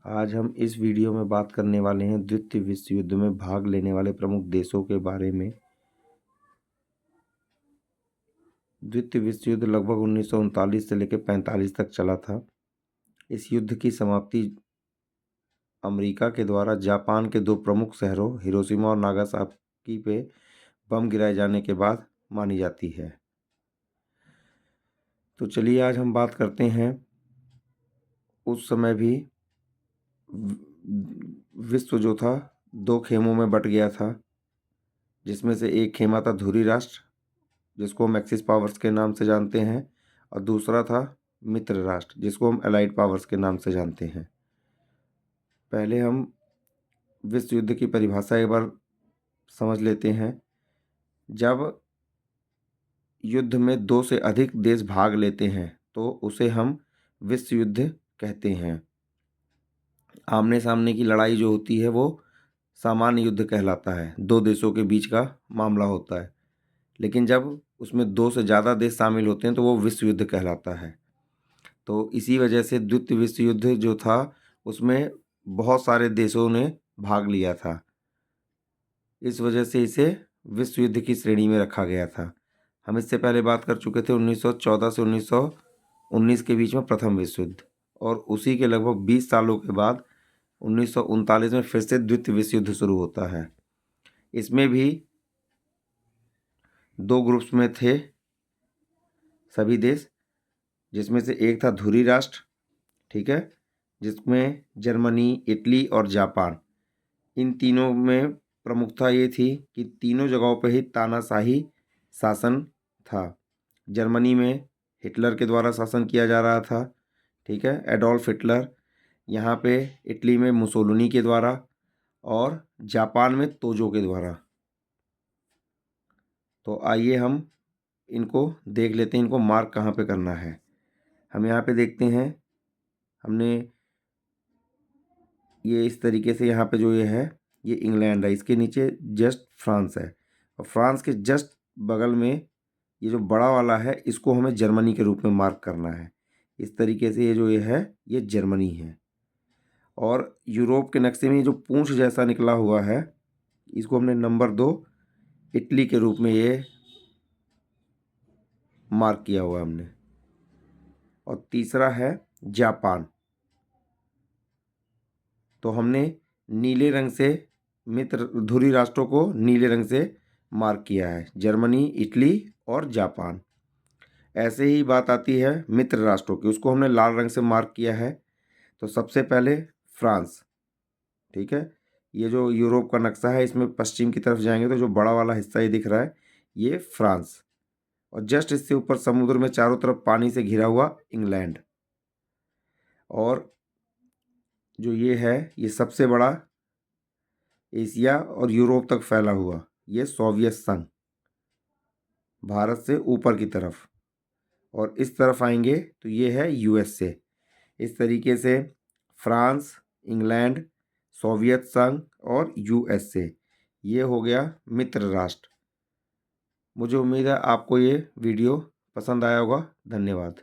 आज हम इस वीडियो में बात करने वाले हैं द्वितीय विश्व युद्ध में भाग लेने वाले प्रमुख देशों के बारे में। द्वितीय विश्व युद्ध लगभग 1939 से लेकर 45 तक चला था। इस युद्ध की समाप्ति अमेरिका के द्वारा जापान के दो प्रमुख शहरों हिरोशिमा और नागासाकी पे बम गिराए जाने के बाद मानी जाती है। तो चलिए आज हम बात करते हैं उस समय भी विश्व जो था दो खेमों में बट गया था, जिसमें से एक खेमा था धुरी राष्ट्र जिसको हम एक्सिस पावर्स के नाम से जानते हैं, और दूसरा था मित्र राष्ट्र जिसको हम एलाइड पावर्स के नाम से जानते हैं। पहले हम विश्व युद्ध की परिभाषा एक बार समझ लेते हैं। जब युद्ध में दो से अधिक देश भाग लेते हैं तो उसे हम विश्व युद्ध कहते हैं। आमने सामने की लड़ाई जो होती है वो सामान्य युद्ध कहलाता है, दो देशों के बीच का मामला होता है। लेकिन जब उसमें दो से ज़्यादा देश शामिल होते हैं तो वो विश्व युद्ध कहलाता है। तो इसी वजह से द्वितीय विश्व युद्ध जो था उसमें बहुत सारे देशों ने भाग लिया था, इस वजह से इसे विश्व युद्ध की श्रेणी में रखा गया था। हम इससे पहले बात कर चुके थे 1914 से 1919 के बीच में प्रथम विश्व युद्ध, और उसी के लगभग 20 सालों के बाद 1939 में फिर से द्वितीय विश्व युद्ध शुरू होता है। इसमें भी दो ग्रुप्स में थे सभी देश, जिसमें से एक था धुरी राष्ट्र, ठीक है, जिसमें जर्मनी, इटली और जापान, इन तीनों में प्रमुखता ये थी कि तीनों जगहों पर ही तानाशाही शासन था। जर्मनी में हिटलर के द्वारा शासन किया जा रहा था, ठीक है, एडोल्फ हिटलर। यहाँ पे इटली में मुसोलिनी के द्वारा, और जापान में तोजो के द्वारा। तो आइए हम इनको देख लेते हैं, इनको मार्क कहाँ पे करना है। हम यहाँ पे देखते हैं, हमने ये इस तरीके से यहाँ पे जो ये है ये इंग्लैंड है, इसके नीचे जस्ट फ्रांस है, और फ्रांस के जस्ट बगल में ये जो बड़ा वाला है इसको हमें जर्मनी के रूप में मार्क करना है। इस तरीके से ये जो ये है ये जर्मनी है। और यूरोप के नक्शे में जो पूंछ जैसा निकला हुआ है इसको हमने नंबर 2 इटली के रूप में ये मार्क किया हुआ हमने। और तीसरा है जापान, तो हमने नीले रंग से मित्र धुरी राष्ट्रों को नीले रंग से मार्क किया है, जर्मनी, इटली और जापान। ऐसे ही बात आती है मित्र राष्ट्रों की, उसको हमने लाल रंग से मार्क किया है। तो सबसे पहले फ्रांस, ठीक है, ये जो यूरोप का नक्शा है इसमें पश्चिम की तरफ जाएंगे तो जो बड़ा वाला हिस्सा ये दिख रहा है ये फ्रांस, और जस्ट इससे ऊपर समुद्र में चारों तरफ पानी से घिरा हुआ इंग्लैंड, और जो ये है ये सबसे बड़ा एशिया और यूरोप तक फैला हुआ ये सोवियत संघ, भारत से ऊपर की तरफ। और इस तरफ आएंगे तो ये है यूएसए। इस तरीके से फ्रांस, इंग्लैंड, सोवियत संघ और यूएसए, ये हो गया मित्र राष्ट्र। मुझे उम्मीद है आपको ये वीडियो पसंद आया होगा। धन्यवाद।